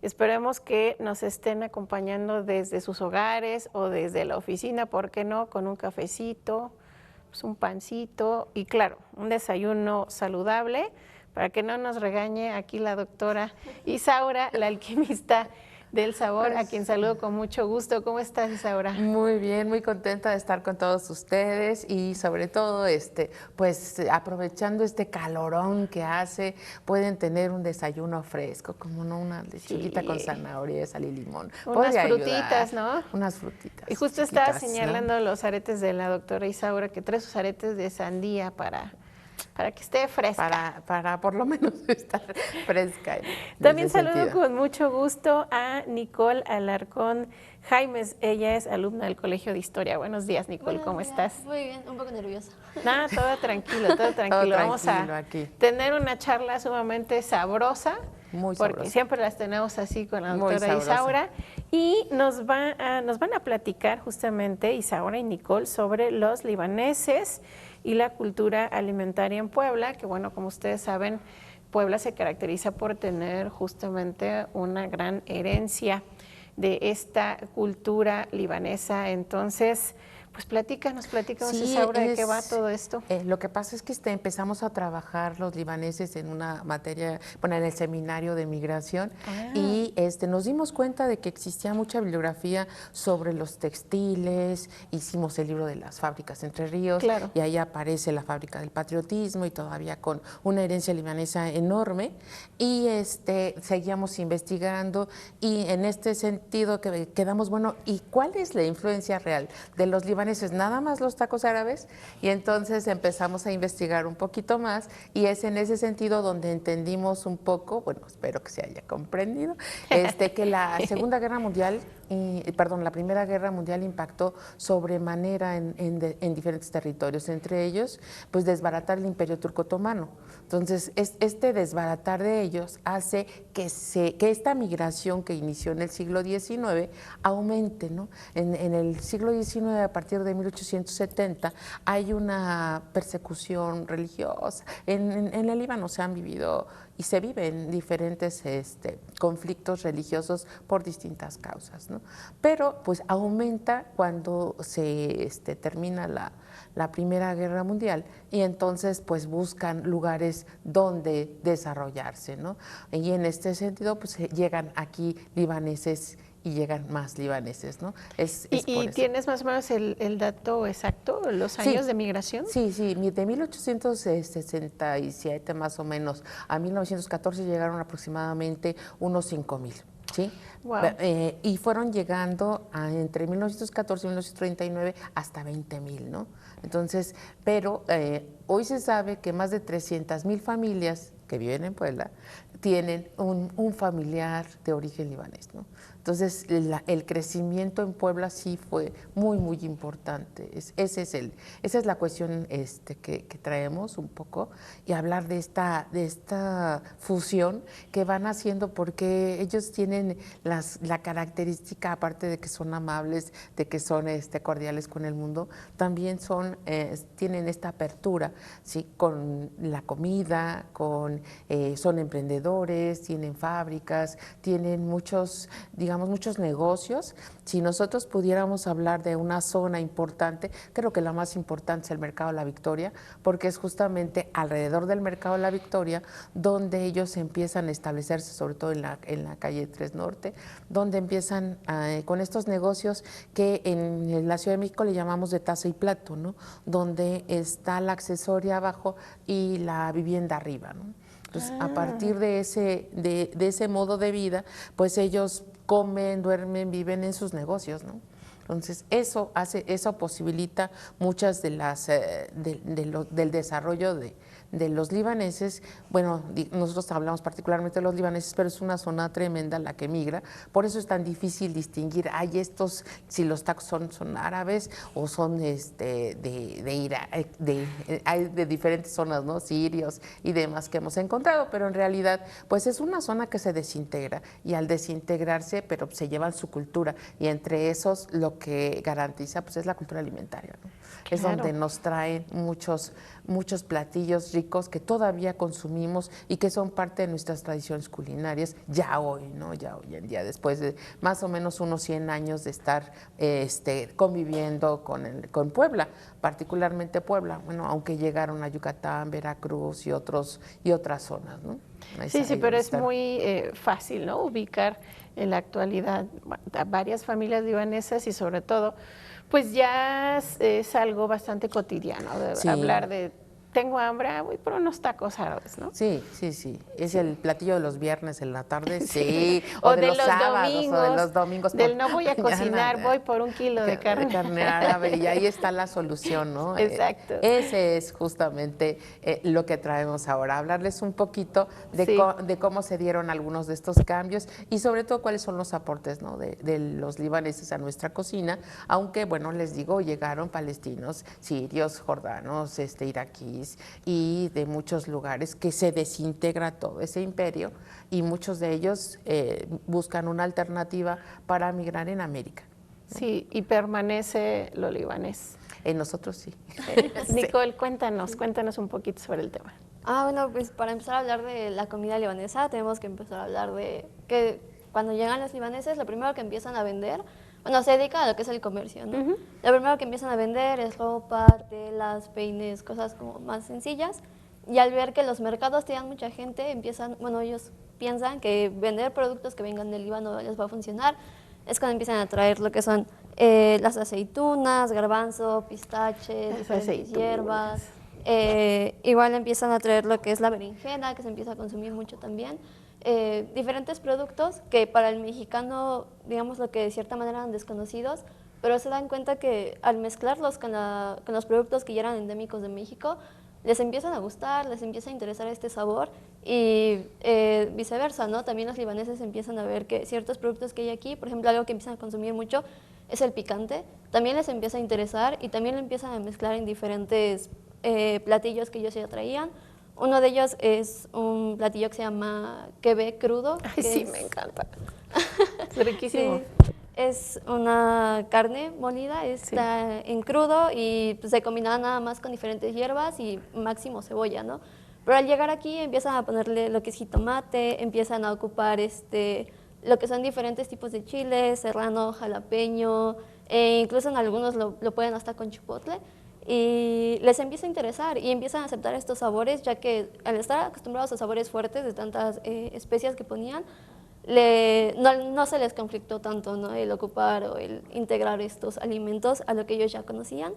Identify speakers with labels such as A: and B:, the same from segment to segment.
A: Esperemos que nos estén acompañando desde sus hogares o desde la oficina, ¿por qué no? Con un cafecito, pues un pancito y claro, un desayuno saludable para que no nos regañe aquí la doctora Isaura, la alquimista del sabor, a quien
B: Pues
A: saludo con mucho gusto. ¿Cómo estás, Isaura?
B: muy bien, muy contenta de estar con todos ustedes y sobre todo, pues aprovechando este calorón que hace, pueden tener un desayuno fresco, como no una lechuguita con
A: Sí,
B: zanahoria, sal y limón.
A: unas
B: Podría ayudar,
A: frutitas, ¿no?
B: unas
A: Y
B: frutitas
A: justo estaba
B: chiquitas, ¿no?
A: señalando los aretes de la doctora Isaura, que trae sus aretes de sandía para que esté fresca.
B: Para por lo menos estar fresca en
A: También
B: ese
A: saludo
B: sentido.
A: con mucho gusto a Nicole Alarcón Jaimes. Ella es alumna del Colegio de Historia. Buenos días, Nicole,
C: Buenos
A: ¿cómo
C: días,
A: estás?
C: muy bien, un poco nerviosa.
A: Nada, todo tranquilo, todo
B: Todo
A: tranquilo. Vamos a
B: tranquilo aquí,
A: tener una charla sumamente sabrosa,
B: muy
A: porque
B: sabrosa,
A: siempre las tenemos así con la
B: muy
A: doctora
B: sabrosa.
A: Isaura. Y nos van a platicar justamente Isaura y Nicole sobre los libaneses y la cultura alimentaria en Puebla, que bueno, como ustedes saben, Puebla se caracteriza por tener justamente una gran herencia de esta cultura libanesa. Entonces, pues platícanos,
B: Sí,
A: Isaura, de qué va todo esto.
B: lo que pasa es que empezamos a trabajar los libaneses en una materia, bueno, en el seminario de migración
A: Ah,
B: y nos dimos cuenta de que existía mucha bibliografía sobre los textiles, hicimos el libro de las fábricas Entre Ríos
A: claro.
B: y ahí aparece la fábrica del patriotismo y todavía con una herencia libanesa enorme y seguíamos investigando y en este sentido quedamos, bueno, ¿y cuál es la influencia real de los libaneses? Nada más los tacos árabes y entonces empezamos a investigar un poquito más y es en ese sentido donde entendimos un poco, bueno, espero que se haya comprendido, que la Segunda Guerra Mundial, perdón, la Primera Guerra Mundial impactó sobremanera en diferentes territorios, entre ellos, pues desbaratar el Imperio Turco Otomano. Entonces, este desbaratar de ellos hace que esta migración que inició en el siglo XIX aumente, ¿no? En el siglo XIX, a partir de 1870, hay una persecución religiosa. En el Líbano se han vivido y se viven diferentes conflictos religiosos por distintas causas, ¿no? Pero pues aumenta cuando se termina la Primera Guerra Mundial y entonces pues buscan lugares donde desarrollarse, ¿no? Y en este sentido pues llegan aquí libaneses y llegan más libaneses, ¿no? Es por
A: ¿Y
B: eso.
A: tienes más o menos el dato exacto, los años
B: Sí,
A: de migración?
B: sí, de 1867 más o menos a 1914 llegaron aproximadamente unos 5,000, ¿sí?
A: Wow.
B: Y fueron llegando entre 1914 y 1939 hasta 20,000, ¿no? Entonces, pero hoy se sabe que más de 300,000 familias que viven en Puebla tienen un familiar de origen libanés, ¿no? Entonces, el crecimiento en Puebla sí fue muy, muy importante. Esa es la cuestión que traemos un poco y hablar de esta fusión que van haciendo porque ellos tienen la característica, aparte de que son amables, de que son cordiales con el mundo, también tienen esta apertura, ¿sí? Con la comida, son emprendedores, tienen fábricas, tienen muchos negocios. Si nosotros pudiéramos hablar de una zona importante, creo que la más importante es el Mercado La Victoria, porque es justamente alrededor del Mercado La Victoria donde ellos empiezan a establecerse, sobre todo en la calle 3 Norte, donde empiezan con estos negocios que en la Ciudad de México le llamamos de taza y plato, ¿no? Donde está la accesoria abajo y la vivienda arriba, ¿no? Entonces, a partir de ese modo de vida, pues ellos comen, duermen, viven en sus negocios, ¿no? Entonces, eso posibilita muchas de del desarrollo de los libaneses. Bueno, nosotros hablamos particularmente de los libaneses, pero es una zona tremenda la que migra, por eso es tan difícil distinguir, si los tacos son árabes o son de Irak, hay de diferentes zonas, ¿no? Sirios y demás que hemos encontrado, pero en realidad, pues es una zona que se desintegra y al desintegrarse, pero se llevan su cultura y entre esos lo que garantiza pues es la cultura alimentaria, ¿no? Es donde
A: Claro.
B: nos traen muchos platillos ricos que todavía consumimos y que son parte de nuestras tradiciones culinarias ya hoy, ¿no? Ya hoy en día, después de más o menos unos 100 años de estar conviviendo con Puebla, particularmente Puebla, bueno, aunque llegaron a Yucatán, Veracruz y otras zonas, ¿no?
A: Sí, sí, pero es muy fácil, ¿no? Ubicar en la actualidad a varias familias libanesas y sobre todo, pues ya es algo bastante cotidiano de hablar de tengo hambre, voy por unos tacos árabes, ¿no?
B: Sí, sí, sí. Es el platillo de los viernes en la tarde, sí.
A: Sí.
B: O de los sábados,
A: domingos,
B: o de los domingos.
A: del no voy a cocinar, voy por un kilo de carne.
B: Carne árabe, y ahí está la solución, ¿no?
A: Exacto.
B: Ese es justamente lo que traemos ahora, hablarles un poquito de cómo se dieron algunos de estos cambios y sobre todo cuáles son los aportes, ¿no? de los libaneses a nuestra cocina, aunque, bueno, les digo, llegaron palestinos, sirios, jordanos, iraquíes y de muchos lugares que se desintegra todo ese imperio y muchos de ellos buscan una alternativa para migrar en América, ¿no?
A: Sí, y permanece lo libanés.
B: En nosotros sí.
A: Nicole, cuéntanos un poquito sobre el tema.
C: Bueno, pues para empezar a hablar de la comida libanesa, tenemos que empezar a hablar de que cuando llegan los libaneses, lo primero que empiezan a vender, bueno, se dedica a lo que es el comercio, ¿no? Lo primero que empiezan a vender es ropa, telas, peines, cosas como más sencillas. Y al ver que los mercados tienen mucha gente, ellos piensan que vender productos que vengan del Líbano les va a funcionar. Es cuando empiezan a traer lo que son las aceitunas, garbanzo, pistaches, diferentes hierbas. Igual empiezan a traer lo que es la berenjena, que se empieza a consumir mucho también. Diferentes productos que para el mexicano, digamos lo que de cierta manera eran desconocidos, pero se dan cuenta que al mezclarlos con los productos que ya eran endémicos de México, les empiezan a gustar, les empieza a interesar este sabor y viceversa, ¿no? También los libaneses empiezan a ver que ciertos productos que hay aquí, por ejemplo, algo que empiezan a consumir mucho es el picante, también les empieza a interesar y también lo empiezan a mezclar en diferentes platillos que ellos ya traían. Uno de ellos es un platillo que se llama kebé crudo.
A: Ay, sí, me encanta. Es riquísimo.
C: Sí, es una carne molida, está en crudo y pues, se combina nada más con diferentes hierbas y máximo cebolla, ¿no? Pero al llegar aquí empiezan a ponerle lo que es jitomate, empiezan a ocupar lo que son diferentes tipos de chiles, serrano, jalapeño, incluso en algunos lo pueden hasta con chipotle. Y les empieza a interesar y empiezan a aceptar estos sabores, ya que al estar acostumbrados a sabores fuertes de tantas especias que ponían, no se les conflictó tanto, ¿no? El ocupar o el integrar estos alimentos a lo que ellos ya conocían.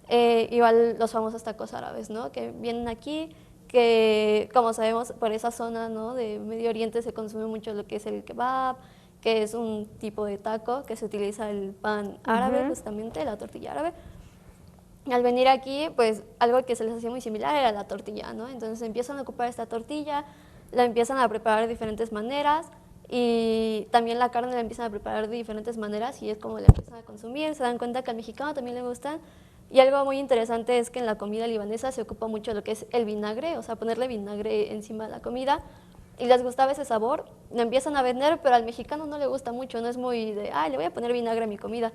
C: Igual los famosos tacos árabes, ¿no? Que vienen aquí, que como sabemos por esa zona, ¿no? De Medio Oriente se consume mucho lo que es el kebab, que es un tipo de taco que se utiliza el pan árabe, justamente, la tortilla árabe. Al venir aquí, pues algo que se les hacía muy similar era la tortilla, ¿no? Entonces empiezan a ocupar esta tortilla, la empiezan a preparar de diferentes maneras y también la carne la empiezan a preparar de diferentes maneras y es como la empiezan a consumir, se dan cuenta que al mexicano también le gustan. Y algo muy interesante es que en la comida libanesa se ocupa mucho lo que es el vinagre, o sea, ponerle vinagre encima de la comida. Y les gustaba ese sabor, lo empiezan a vender, pero al mexicano no le gusta mucho, no es muy de, le voy a poner vinagre a mi comida.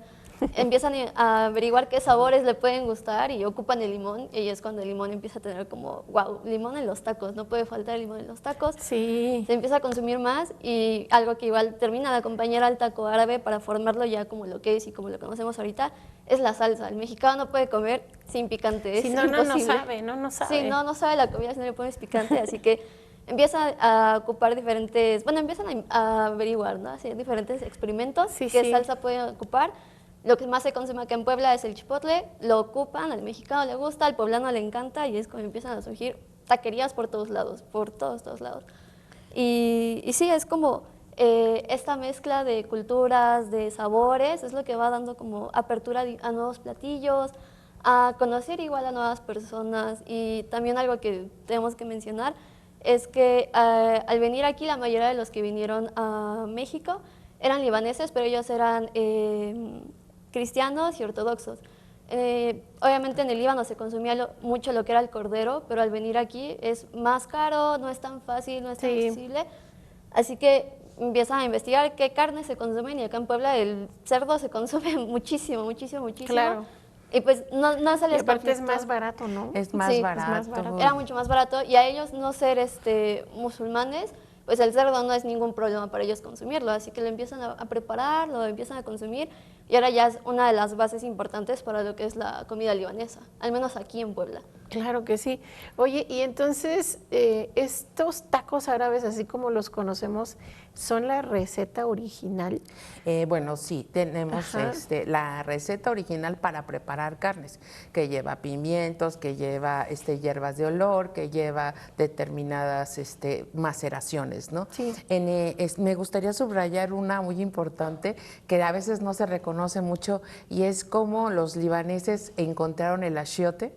C: Empiezan a averiguar qué sabores le pueden gustar y ocupan el limón, y es cuando el limón empieza a tener como, wow, limón en los tacos, no puede faltar el limón en los tacos.
A: Sí.
C: Se empieza a consumir más y algo que igual termina de acompañar al taco árabe para formarlo ya como lo que es y como lo conocemos ahorita, es la salsa. El mexicano no puede comer sin picante, es imposible.
A: No sabe.
C: Sí, no sabe la comida si no le pones picante, así que empieza a ocupar empiezan a averiguar, ¿no? Hacer diferentes experimentos, qué salsa pueden ocupar. Lo que más se consume acá en Puebla es el chipotle, lo ocupan, al mexicano le gusta, al poblano le encanta y es como empiezan a surgir taquerías por todos lados, por todos lados. Y sí, es como esta mezcla de culturas, de sabores, es lo que va dando como apertura a nuevos platillos, a conocer igual a nuevas personas y también algo que tenemos que mencionar es que al venir aquí la mayoría de los que vinieron a México eran libaneses, pero ellos eran cristianos y ortodoxos. Obviamente en el Líbano se consumía mucho lo que era el cordero, pero al venir aquí es más caro, no es tan fácil, no es tan accesible, así que empiezan a investigar qué carne se consumen y acá en Puebla el cerdo se consume muchísimo.
A: Claro.
C: Y pues no se
A: Y
C: les
A: aparte es
C: conflictó.
A: más barato, ¿no?
B: Es más
C: Sí, es
B: barato.
A: más barato.
C: Era mucho más barato y a ellos no ser musulmanes, pues el cerdo no es ningún problema para ellos consumirlo, así que lo empiezan a preparar, lo empiezan a consumir y ahora ya es una de las bases importantes para lo que es la comida libanesa, al menos aquí en Puebla.
A: Claro que sí. Oye, y entonces estos tacos árabes, así como los conocemos, ¿son la receta original?
B: Bueno, sí, tenemos
A: Ajá.
B: la receta original para preparar carnes, que lleva pimientos, que lleva hierbas de olor, que lleva determinadas maceraciones, ¿no?
A: Sí.
B: Me gustaría subrayar una muy importante que a veces no se reconoce mucho y es cómo los libaneses encontraron el achiote.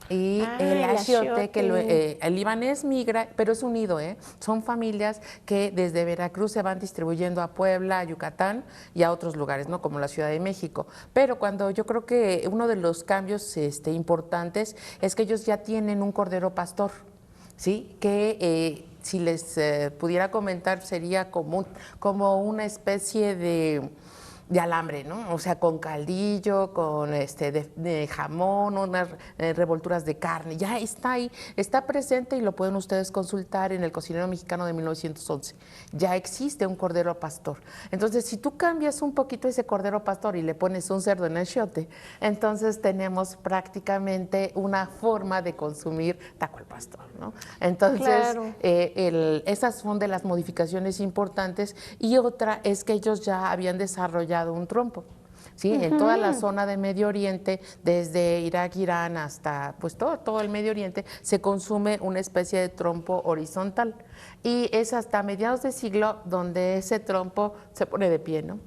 B: Y el
A: el
B: achiote,
A: achiote.
B: el libanés migra, pero es unido, son familias que desde Veracruz se van distribuyendo a Puebla, a Yucatán y a otros lugares, ¿no? Como la Ciudad de México. Pero cuando yo creo que uno de los cambios importantes es que ellos ya tienen un cordero pastor, ¿sí? Que si les pudiera comentar sería como una especie de alambre, ¿no? O sea, con caldillo, con de jamón, unas revolturas de carne. Ya está ahí, está presente y lo pueden ustedes consultar en el Cocinero Mexicano de 1911. Ya existe un cordero pastor. Entonces, si tú cambias un poquito ese cordero pastor y le pones un cerdo en achiote, entonces tenemos prácticamente una forma de consumir taco al pastor, ¿no? Entonces,
A: Claro.
B: esas son de las modificaciones importantes y otra es que ellos ya habían desarrollado un trompo. ¿Sí? En toda la zona de Medio Oriente, desde Irak, Irán hasta pues todo el Medio Oriente, se consume una especie de trompo horizontal. Y es hasta mediados de siglo donde ese trompo se pone de pie, ¿no?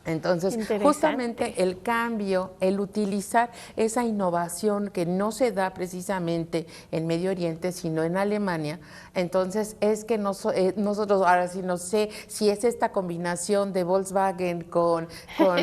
B: Entonces, justamente el cambio, el utilizar esa innovación que no se da precisamente en Medio Oriente, sino en Alemania, entonces es que nosotros, ahora sí no sé si es esta combinación de Volkswagen con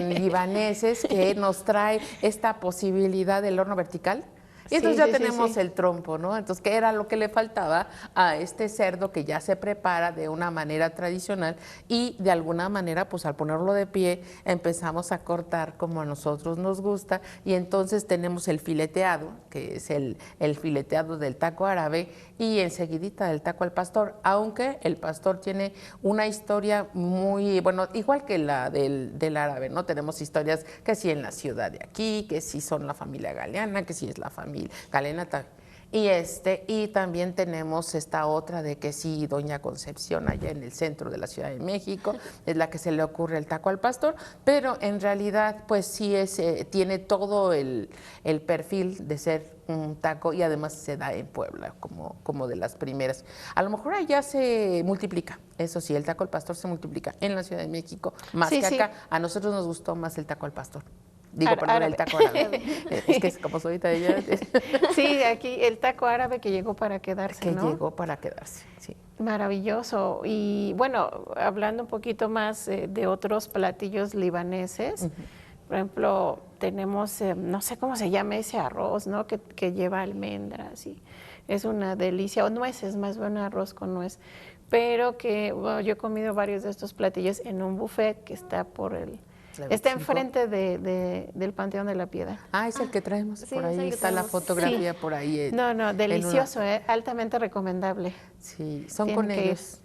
B: libaneses que nos trae esta posibilidad del horno vertical. Y entonces ya tenemos el trompo, ¿no? Entonces, ¿qué era lo que le faltaba a este cerdo que ya se prepara de una manera tradicional? Y de alguna manera, pues al ponerlo de pie, empezamos a cortar como a nosotros nos gusta. Y entonces tenemos el fileteado, que es el fileteado del taco árabe, y enseguidita del taco al pastor. Aunque el pastor tiene una historia muy, bueno, igual que la del árabe, ¿no? Tenemos historias que sí en la ciudad de aquí, que sí son la familia Galeana, que sí es la familia Galena y también tenemos esta otra de que sí, Doña Concepción allá en el centro de la Ciudad de México es la que se le ocurre el taco al pastor, pero en realidad pues sí tiene todo el perfil de ser un taco y además se da en Puebla como de las primeras. A lo mejor allá se multiplica, eso sí, el taco al pastor se multiplica en la Ciudad de México más que acá. A nosotros nos gustó más el taco al pastor. Digo, perdón, el taco árabe. Es que como soy de allá.
A: Sí, aquí el taco árabe que llegó para quedarse, ¿no?
B: Que llegó para quedarse, sí.
A: Maravilloso. Y bueno, hablando un poquito más de otros platillos libaneses, por ejemplo, tenemos, no sé cómo se llama ese arroz, ¿no? Que lleva almendras y es una delicia, o nueces, más bien arroz con nuez. Pero que, bueno, yo he comido varios de estos platillos en un buffet que está está enfrente del Panteón de la Piedad.
B: Ah, es el que traemos por ahí,
C: es el que
B: está la
C: traemos.
B: fotografía por ahí.
A: No, delicioso, altamente recomendable.
B: Sí, son
A: Tienen
B: con
A: que
B: ellos.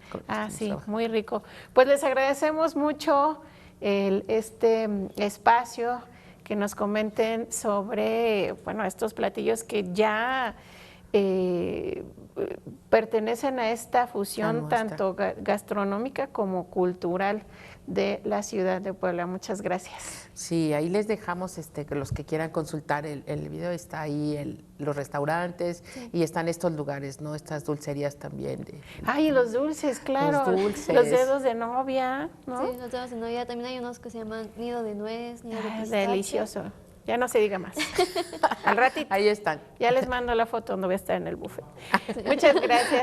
A: sí, muy rico. Pues les agradecemos mucho este espacio, que nos comenten sobre, bueno, estos platillos que ya pertenecen a esta fusión tanto gastronómica como cultural de la ciudad de Puebla. Muchas gracias.
B: Sí, ahí les dejamos que los que quieran consultar el video, está ahí los restaurantes y están estos lugares, ¿no? Estas dulcerías también.
A: Ay, los dulces, claro.
B: Los dulces.
A: Los dedos de novia, ¿no?
C: Sí, los dedos de novia. También hay unos que se llaman nido de nuez, nido de pistache.
A: Delicioso. Ya no se diga más. Al ratito.
B: Ahí están.
A: Ya les mando la foto donde voy a estar en el buffet. Muchas gracias.